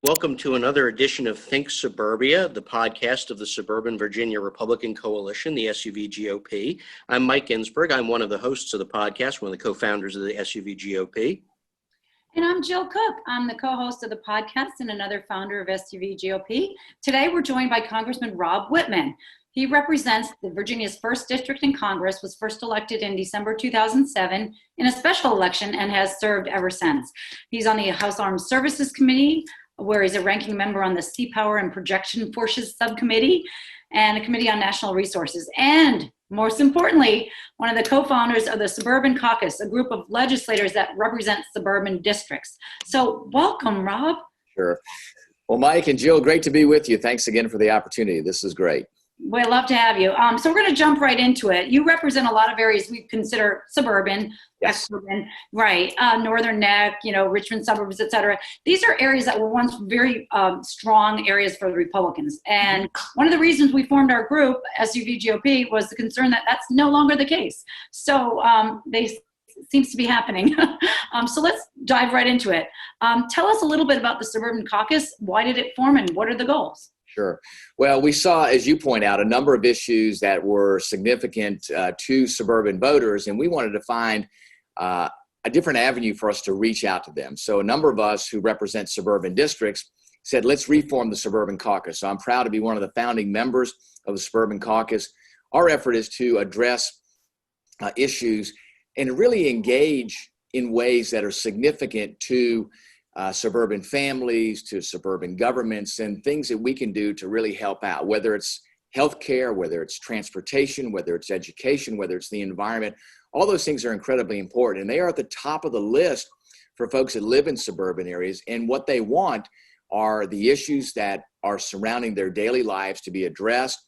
Welcome to another edition of Think Suburbia, the podcast of the Suburban Virginia Republican Coalition, the SUVGOP. I'm Mike Ginsberg. I'm one of the hosts of the podcast, one of the co-founders of the SUVGOP. And I'm Jill Cook. I'm the co-host of the podcast and another founder of SUVGOP. Today, we're joined by Congressman Rob Wittman. He represents Virginia's 1st District in Congress, was first elected in December 2007 in a special election and has served ever since. He's on the House Armed Services Committee, where he's a ranking member on the Sea Power and Projection Forces Subcommittee and a Committee on National Resources. And most importantly, one of the co-founders of the Suburban Caucus, a group of legislators that represent suburban districts. So welcome, Rob. Sure. Well, Mike and Jill, great to be with you. Thanks again for the opportunity. This is great. We'd love to have you. So we're going to jump right into it. You represent a lot of areas we consider suburban, yes, exurban, right? Northern Neck, Richmond suburbs, et cetera. These are areas that were once very strong areas for the Republicans. And one of the reasons we formed our group, SUVGOP, was the concern that that's no longer the case. So seems to be happening. So let's dive right into it. Tell us a little bit about the Suburban Caucus. Why did it form and what are the goals? Sure. Well, we saw, as you point out, a number of issues that were significant to suburban voters, and we wanted to find a different avenue for us to reach out to them. So a number of us who represent suburban districts said, let's reform the Suburban Caucus. So I'm proud to be one of the founding members of the Suburban Caucus. Our effort is to address issues and really engage in ways that are significant to suburban families, to suburban governments, and things that we can do to really help out, whether it's healthcare, whether it's transportation, whether it's education, whether it's the environment. All those things are incredibly important, and they are at the top of the list for folks that live in suburban areas. And what they want are the issues that are surrounding their daily lives to be addressed.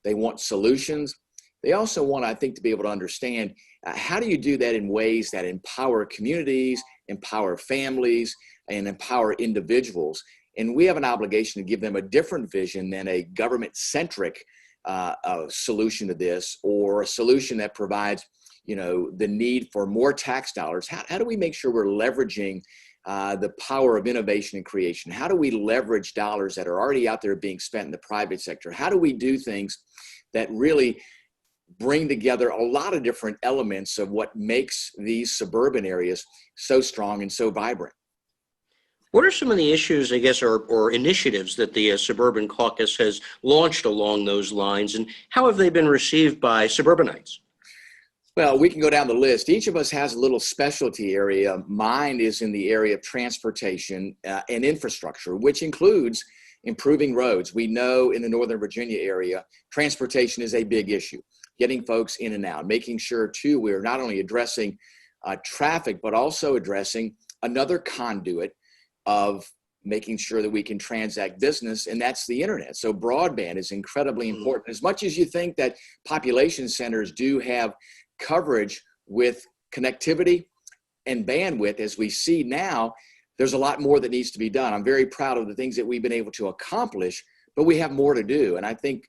They want solutions. They also want, I think, to be able to understand how do you do that in ways that empower communities, empower families, and empower individuals. And we have an obligation to give them a different vision than a government-centric solution to this, or a solution that provides, the need for more tax dollars. How do we make sure we're leveraging the power of innovation and creation? How do we leverage dollars that are already out there being spent in the private sector? How do we do things that really bring together a lot of different elements of what makes these suburban areas so strong and so vibrant? What are some of the issues, I guess, or initiatives that the Suburban Caucus has launched along those lines, and how have they been received by suburbanites? Well, we can go down the list. Each of us has a little specialty area. Mine is in the area of transportation and infrastructure, which includes improving roads. We know in the Northern Virginia area, transportation is a big issue. Getting folks in and out, making sure, too, we're not only addressing traffic, but also addressing another conduit of making sure that we can transact business, and that's the internet. So broadband is incredibly important. As much as you think that population centers do have coverage with connectivity and bandwidth, as we see now, there's a lot more that needs to be done. I'm very proud of the things that we've been able to accomplish, but we have more to do. And I think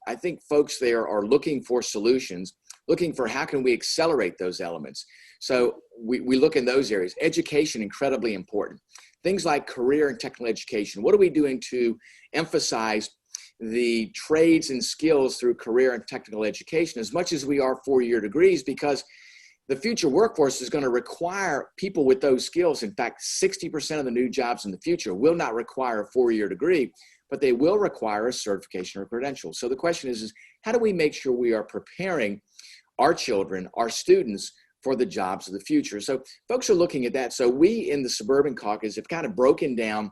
folks there are looking for solutions, looking for how can we accelerate those elements. So we look in those areas. Education, incredibly important. Things like career and technical education. What are we doing to emphasize the trades and skills through career and technical education as much as we are four-year degrees? Because the future workforce is going to require people with those skills. In fact, 60% of the new jobs in the future will not require a four-year degree, but they will require a certification or credential. So the question is how do we make sure we are preparing our children, our students, for the jobs of the future? So folks are looking at that. So we in the Suburban Caucus have kind of broken down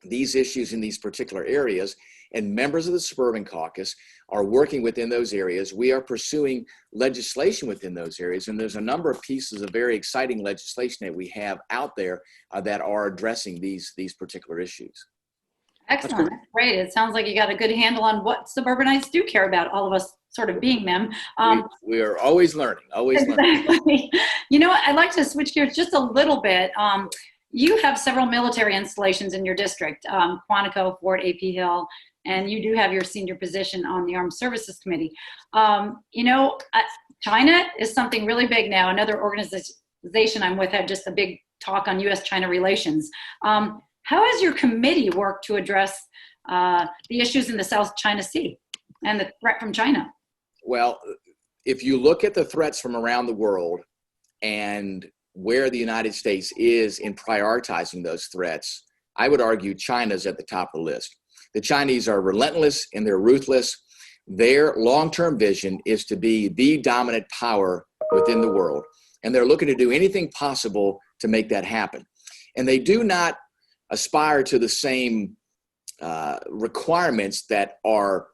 these issues in these particular areas, and members of the Suburban Caucus are working within those areas. We are pursuing legislation within those areas, and there's a number of pieces of very exciting legislation that we have out there that are addressing these particular issues. Excellent. That's great. It sounds like you got a good handle on what suburbanites do care about, all of us sort of being them. We are always learning, learning. You know what? I'd like to switch gears just a little bit. You have several military installations in your district, Quantico, Fort AP Hill, and you do have your senior position on the Armed Services Committee. China is something really big now. Another organization I'm with had just a big talk on U.S.-China relations. How has your committee worked to address the issues in the South China Sea and the threat from China? Well, if you look at the threats from around the world and where the United States is in prioritizing those threats, I would argue China's at the top of the list. The Chinese are relentless and they're ruthless. Their long-term vision is to be the dominant power within the world, and they're looking to do anything possible to make that happen. And they do not aspire to the same requirements that are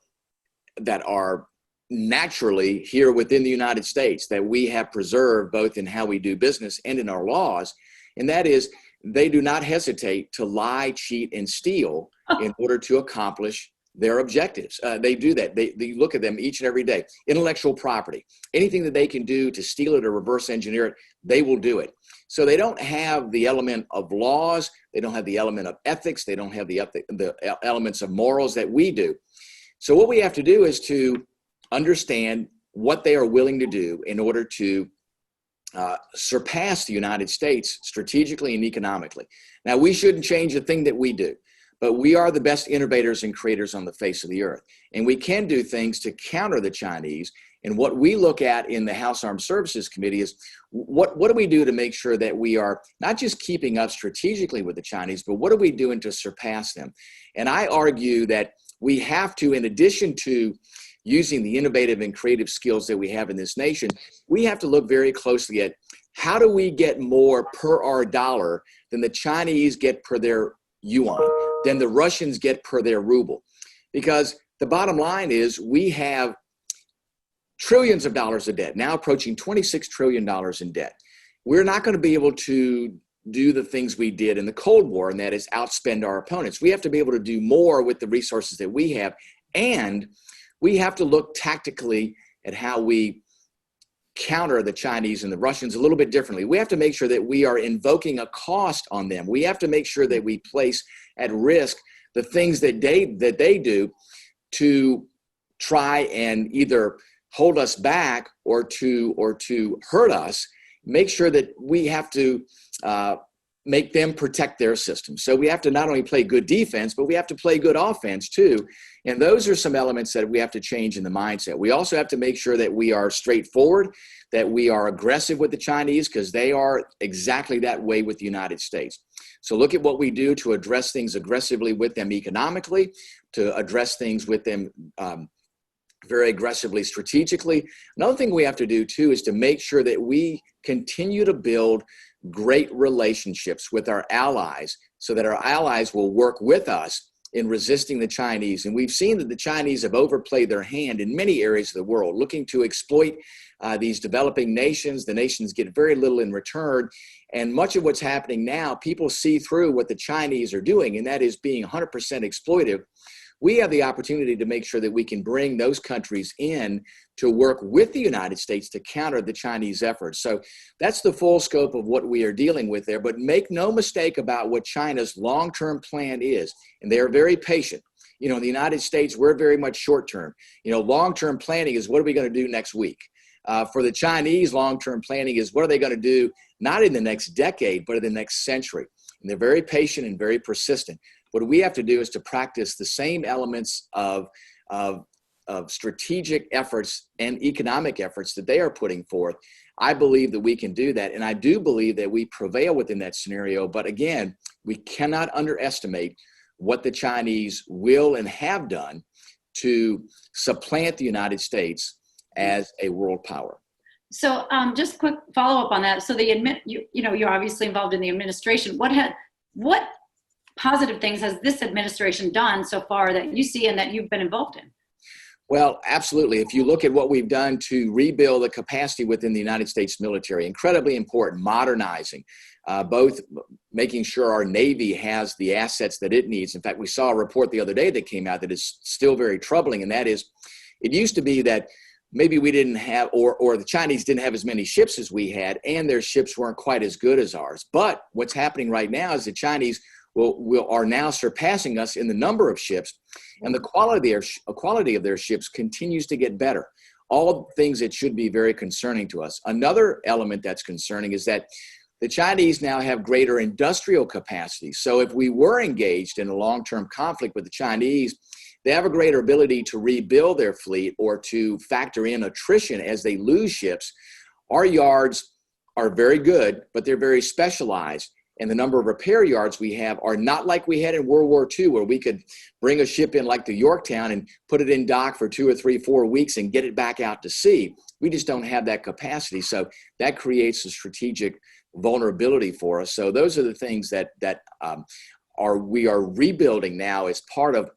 naturally here within the United States that we have preserved both in how we do business and in our laws. And that is, they do not hesitate to lie, cheat, and steal in order to accomplish their objectives. They do that. They look at them each and every day. Intellectual property, anything that they can do to steal it or reverse engineer it, they will do it. So they don't have the element of laws. They don't have the element of ethics. They don't have the elements of morals that we do. So what we have to do is to understand what they are willing to do in order to surpass the United States strategically and economically. Now, we shouldn't change a thing that we do, but we are the best innovators and creators on the face of the earth. And we can do things to counter the Chinese. And what we look at in the House Armed Services Committee is what do we do to make sure that we are not just keeping up strategically with the Chinese, but what are we doing to surpass them? And I argue that we have to, in addition to using the innovative and creative skills that we have in this nation, we have to look very closely at how do we get more per our dollar than the Chinese get per their yuan, than the Russians get per their ruble. Because the bottom line is we have trillions of dollars of debt, now approaching $26 trillion in debt. We're not going to be able to do the things we did in the Cold War, and that is outspend our opponents. We have to be able to do more with the resources that we have, and we have to look tactically at how we counter the Chinese and the Russians a little bit differently. We have to make sure that we are invoking a cost on them. We have to make sure that we place at risk the things that they do to try and either hold us back or to hurt us. Make sure that we have to make them protect their system. So we have to not only play good defense, but we have to play good offense too. And those are some elements that we have to change in the mindset. We also have to make sure that we are straightforward, that we are aggressive with the Chinese, because they are exactly that way with the United States. So look at what we do to address things aggressively with them economically, to address things with them very aggressively strategically. Another thing we have to do too is to make sure that we continue to build great relationships with our allies so that our allies will work with us in resisting the Chinese. And we've seen that the Chinese have overplayed their hand in many areas of the world, looking to exploit these developing nations. The nations get very little in return. And much of what's happening now, people see through what the Chinese are doing, and that is being 100% exploitive. We have the opportunity to make sure that we can bring those countries in to work with the United States to counter the Chinese efforts. So that's the full scope of what we are dealing with there. But make no mistake about what China's long-term plan is. And they are very patient. You know, in the United States, we're very much short-term. You know, long-term planning is what are we going to do next week? For the Chinese, long-term planning is what are they going to do, not in the next decade, but in the next century. And they're very patient and very persistent. What we have to do is to practice the same elements of strategic efforts and economic efforts that they are putting forth. I believe that we can do that. And I do believe that we prevail within that scenario. But again, we cannot underestimate what the Chinese will and have done to supplant the United States as a world power. So just quick follow up on that. So you're obviously involved in the administration. What positive things has this administration done so far that you see and that you've been involved in? Well, absolutely. If you look at what we've done to rebuild the capacity within the United States military, incredibly important, modernizing, both making sure our Navy has the assets that it needs. In fact, we saw a report the other day that came out that is still very troubling, and that is, it used to be that maybe we didn't have, or the Chinese didn't have as many ships as we had, and their ships weren't quite as good as ours. But what's happening right now is the Chinese are now surpassing us in the number of ships, and the quality of their ships continues to get better. All things that should be very concerning to us. Another element that's concerning is that the Chinese now have greater industrial capacity. So if we were engaged in a long-term conflict with the Chinese, they have a greater ability to rebuild their fleet or to factor in attrition as they lose ships. Our yards are very good, but they're very specialized. And the number of repair yards we have are not like we had in World War II, where we could bring a ship in like the Yorktown and put it in dock for 2 or 3, 4 weeks and get it back out to sea. We just don't have that capacity. So that creates a strategic vulnerability for us. So those are the things that we are rebuilding now as part of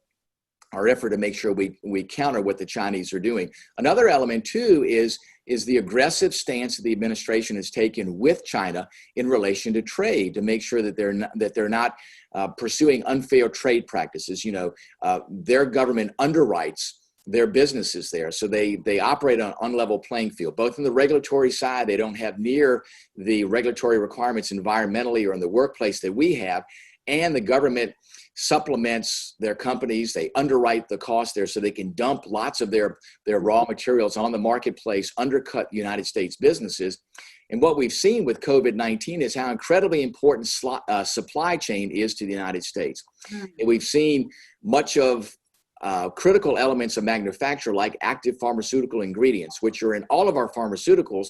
our effort to make sure we counter what the Chinese are doing. Another element too is the aggressive stance that the administration has taken with China in relation to trade, to make sure that they're not pursuing unfair trade practices. Their government underwrites their businesses there, so they operate on an unlevel playing field. Both on the regulatory side, they don't have near the regulatory requirements environmentally or in the workplace that we have, and the government supplements their companies. They underwrite the cost there so they can dump lots of their raw materials on the marketplace, undercut United States businesses. And what we've seen with COVID-19 is how incredibly important supply chain is to the United States. And we've seen much of critical elements of manufacture, like active pharmaceutical ingredients, which are in all of our pharmaceuticals.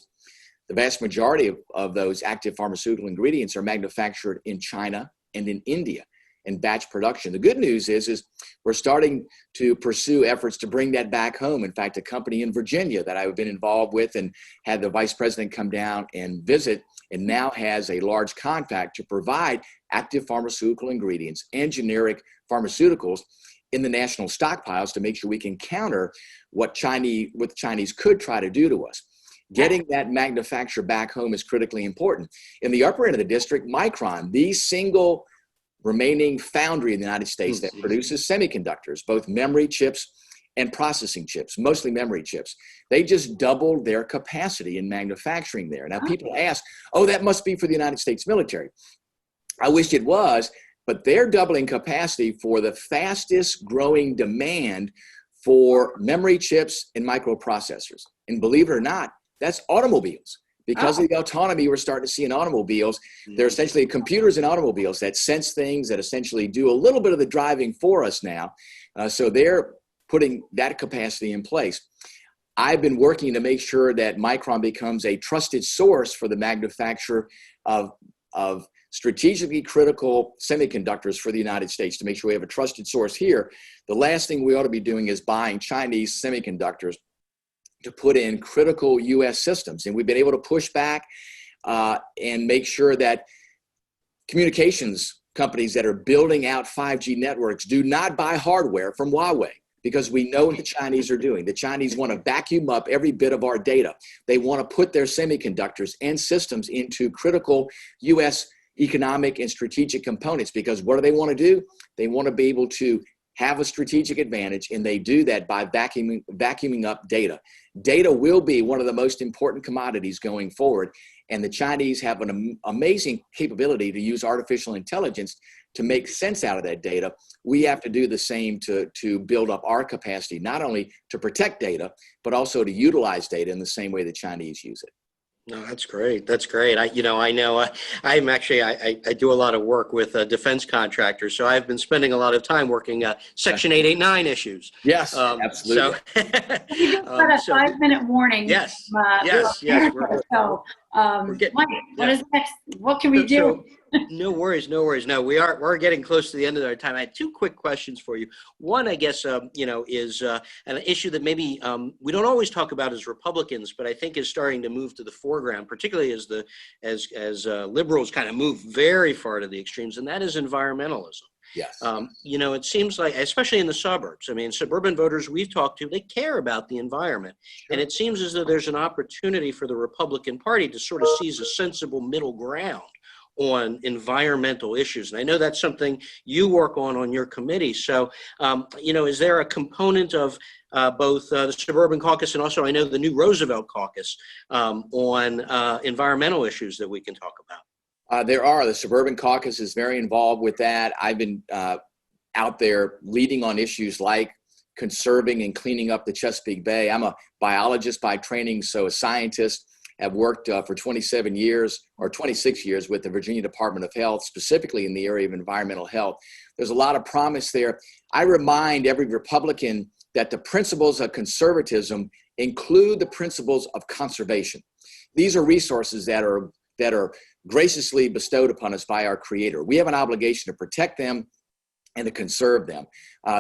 The vast majority of those active pharmaceutical ingredients are manufactured in China and in India in batch production. The good news is we're starting to pursue efforts to bring that back home. In fact, a company in Virginia that I've been involved with and had the vice president come down and visit, and now has a large contract to provide active pharmaceutical ingredients and generic pharmaceuticals in the national stockpiles to make sure we can counter what the Chinese could try to do to us. Getting that manufacture back home is critically important. In the upper end of the district, Micron, the single remaining foundry in the United States that produces semiconductors, both memory chips and processing chips, mostly memory chips. They just doubled their capacity in manufacturing there. Now people ask, oh, that must be for the United States military. I wish it was, but they're doubling capacity for the fastest growing demand for memory chips and microprocessors. And believe it or not, that's automobiles. Because of the autonomy we're starting to see in automobiles, they're essentially computers in automobiles that sense things, that essentially do a little bit of the driving for us now. So they're putting that capacity in place. I've been working to make sure that Micron becomes a trusted source for the manufacture of strategically critical semiconductors for the United States, to make sure we have a trusted source here. The last thing we ought to be doing is buying Chinese semiconductors to put in critical U.S. systems. And we've been able to push back and make sure that communications companies that are building out 5G networks do not buy hardware from Huawei, because we know what the Chinese are doing. The Chinese want to vacuum up every bit of our data. They want to put their semiconductors and systems into critical U.S. economic and strategic components, because what do they want to do? They want to be able to have a strategic advantage, and they do that by vacuuming up data. Data will be one of the most important commodities going forward, and the Chinese have an amazing capability to use artificial intelligence to make sense out of that data. We have to do the same to build up our capacity, not only to protect data, but also to utilize data in the same way the Chinese use it. No, that's great. That's great. I do a lot of work with defense contractors, so I've been spending a lot of time working Section 889 issues. Yes, absolutely. You just got a 5-minute warning. Yes. So, Mike, what is next? What can we do? No worries. No, we're getting close to the end of our time. I had 2 quick questions for you. One, I guess, is an issue that maybe we don't always talk about as Republicans, but I think is starting to move to the foreground, particularly as liberals kind of move very far to the extremes, and that is environmentalism. Yes. It seems like, especially in the suburbs, I mean, suburban voters we've talked to, they care about the environment. Sure. And it seems as though there's an opportunity for the Republican Party to sort of seize a sensible middle ground on environmental issues. And I know that's something you work on your committee. So, is there a component of both the Suburban Caucus and also I know the new Roosevelt Caucus on environmental issues that we can talk about? There are. The Suburban Caucus is very involved with that. I've been out there leading on issues like conserving and cleaning up the Chesapeake Bay. I'm a biologist by training, so a scientist. have worked for 27 years or 26 years with the Virginia Department of Health, specifically in the area of environmental health. There's a lot of promise there. I remind every Republican that the principles of conservatism include the principles of conservation. These are resources that are graciously bestowed upon us by our Creator. We have an obligation to protect them and to conserve them.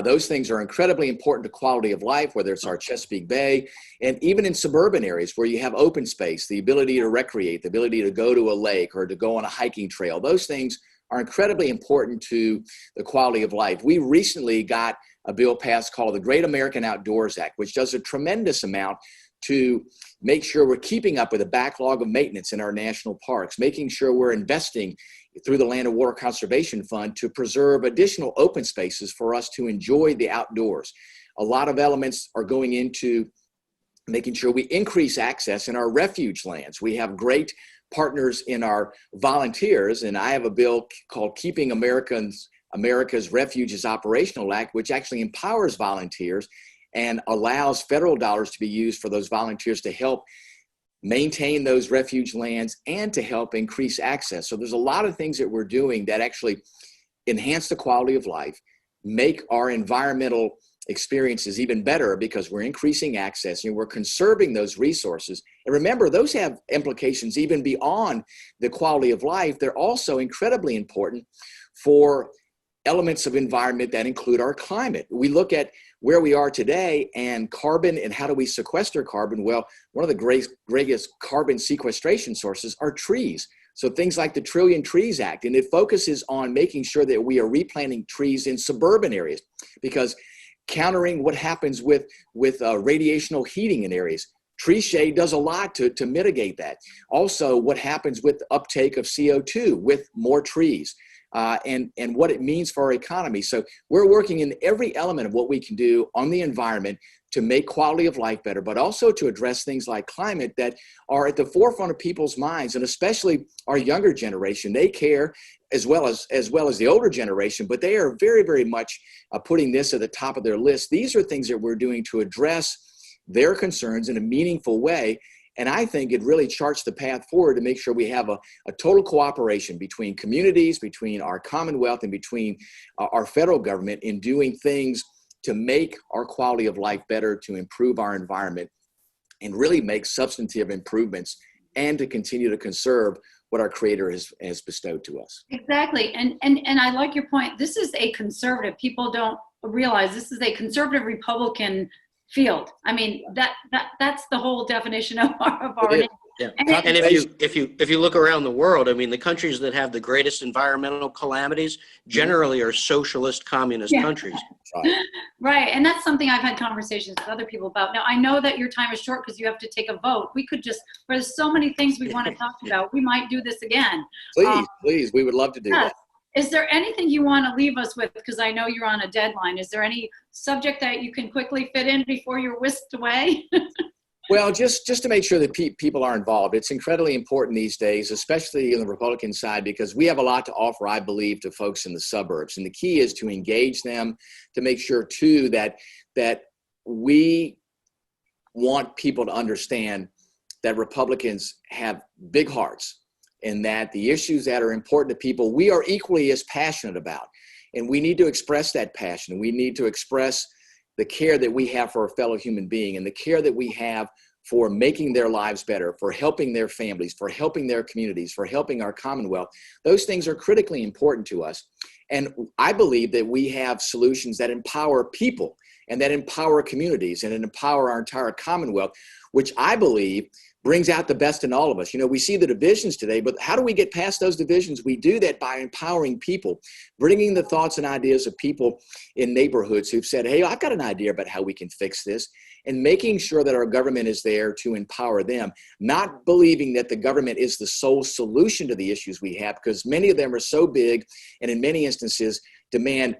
Those things are incredibly important to quality of life, whether it's our Chesapeake Bay, and even in suburban areas where you have open space, the ability to recreate, the ability to go to a lake or to go on a hiking trail. Those things are incredibly important to the quality of life. We recently got a bill passed called the Great American Outdoors Act, which does a tremendous amount to make sure we're keeping up with the backlog of maintenance in our national parks, making sure we're investing through the Land and Water Conservation Fund to preserve additional open spaces for us to enjoy the outdoors. A lot of elements are going into making sure we increase access in our refuge lands. We have great partners in our volunteers, and I have a bill called Keeping America's Refuges Operational Act, which actually empowers volunteers and allows federal dollars to be used for those volunteers to help maintain those refuge lands and to help increase access. So there's a lot of things that we're doing that actually enhance the quality of life, make our environmental experiences even better because we're increasing access and we're conserving those resources. And remember, those have implications even beyond the quality of life. They're also incredibly important for elements of environment that include our climate. We look at where we are today and carbon and how do we sequester carbon? Well, one of the greatest carbon sequestration sources are trees. So things like the Trillion Trees Act, and it focuses on making sure that we are replanting trees in suburban areas because countering what happens with radiational heating in areas. Tree shade does a lot to mitigate that. Also, what happens with the uptake of CO2 with more trees. And what it means for our economy. So we're working in every element of what we can do on the environment to make quality of life better, but also to address things like climate that are at the forefront of people's minds, and especially our younger generation. They care as well as the older generation, but they are very, very much putting this at the top of their list. These are things that we're doing to address their concerns in a meaningful way. And I think it really charts the path forward to make sure we have a total cooperation between communities, between our Commonwealth, and between our federal government in doing things to make our quality of life better, to improve our environment, and really make substantive improvements and to continue to conserve what our Creator has bestowed to us. Exactly. And I like your point. This is a conservative. People don't realize this is a conservative Republican field. I mean, that's the whole definition of our nation. Yeah. And if you look around the world, I mean, the countries that have the greatest environmental calamities generally are socialist communist countries. Right. And that's something I've had conversations with other people about. Now, I know that your time is short because you have to take a vote. We could there's so many things we want to talk about. We might do this again. Please. We would love to do that. Is there anything you want to leave us with? Because I know you're on a deadline. Is there any subject that you can quickly fit in before you're whisked away? Well, just to make sure that people are involved. It's incredibly important these days, especially on the Republican side, because we have a lot to offer, I believe, to folks in the suburbs. And the key is to engage them, to make sure, too, that we want people to understand that Republicans have big hearts, and that the issues that are important to people, we are equally as passionate about. And we need to express that passion. We need to express the care that we have for a fellow human being and the care that we have for making their lives better, for helping their families, for helping their communities, for helping our Commonwealth. Those things are critically important to us. And I believe that we have solutions that empower people and that empower communities and empower our entire Commonwealth, which I believe brings out the best in all of us. You know, we see the divisions today, but how do we get past those divisions? We do that by empowering people, bringing the thoughts and ideas of people in neighborhoods who've said, hey, I've got an idea about how we can fix this, and making sure that our government is there to empower them, not believing that the government is the sole solution to the issues we have, because many of them are so big and in many instances demand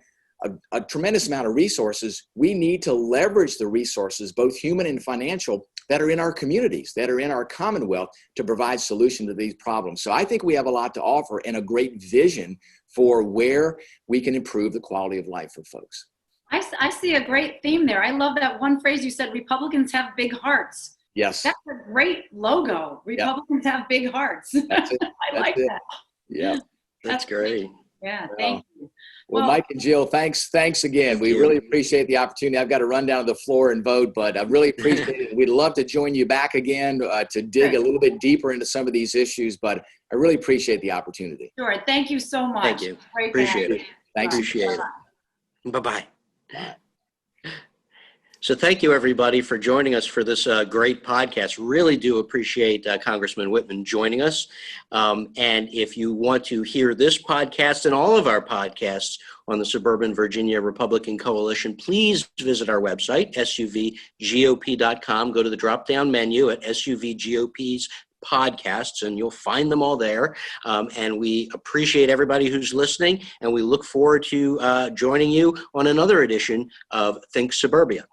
a tremendous amount of resources. We need to leverage the resources, both human and financial, that are in our communities, that are in our Commonwealth, to provide solution to these problems. So I think we have a lot to offer and a great vision for where we can improve the quality of life for folks. I see a great theme there. I love that one phrase you said, Republicans have big hearts. Yes. That's a great logo. Republicans have big hearts. That's it. I like that. Yeah. That's great. Yeah, thank you. Well, Mike and Jill, thanks again. Thank We you. really appreciate the opportunity. I've got to run down to the floor and vote, but I really appreciate it. We'd love to join you back again to dig a little bit deeper into some of these issues, but I really appreciate the opportunity. Sure. Thank you so much. Thank you. Great Appreciate it. Thanks. Appreciate it. Bye-bye. Bye. So thank you, everybody, for joining us for this great podcast. Really do appreciate Congressman Wittman joining us. And if you want to hear this podcast and all of our podcasts on the Suburban Virginia Republican Coalition, please visit our website, SUVGOP.com. Go to the drop-down menu at SUVGOP's podcasts, and you'll find them all there. And we appreciate everybody who's listening, and we look forward to joining you on another edition of Think Suburbia.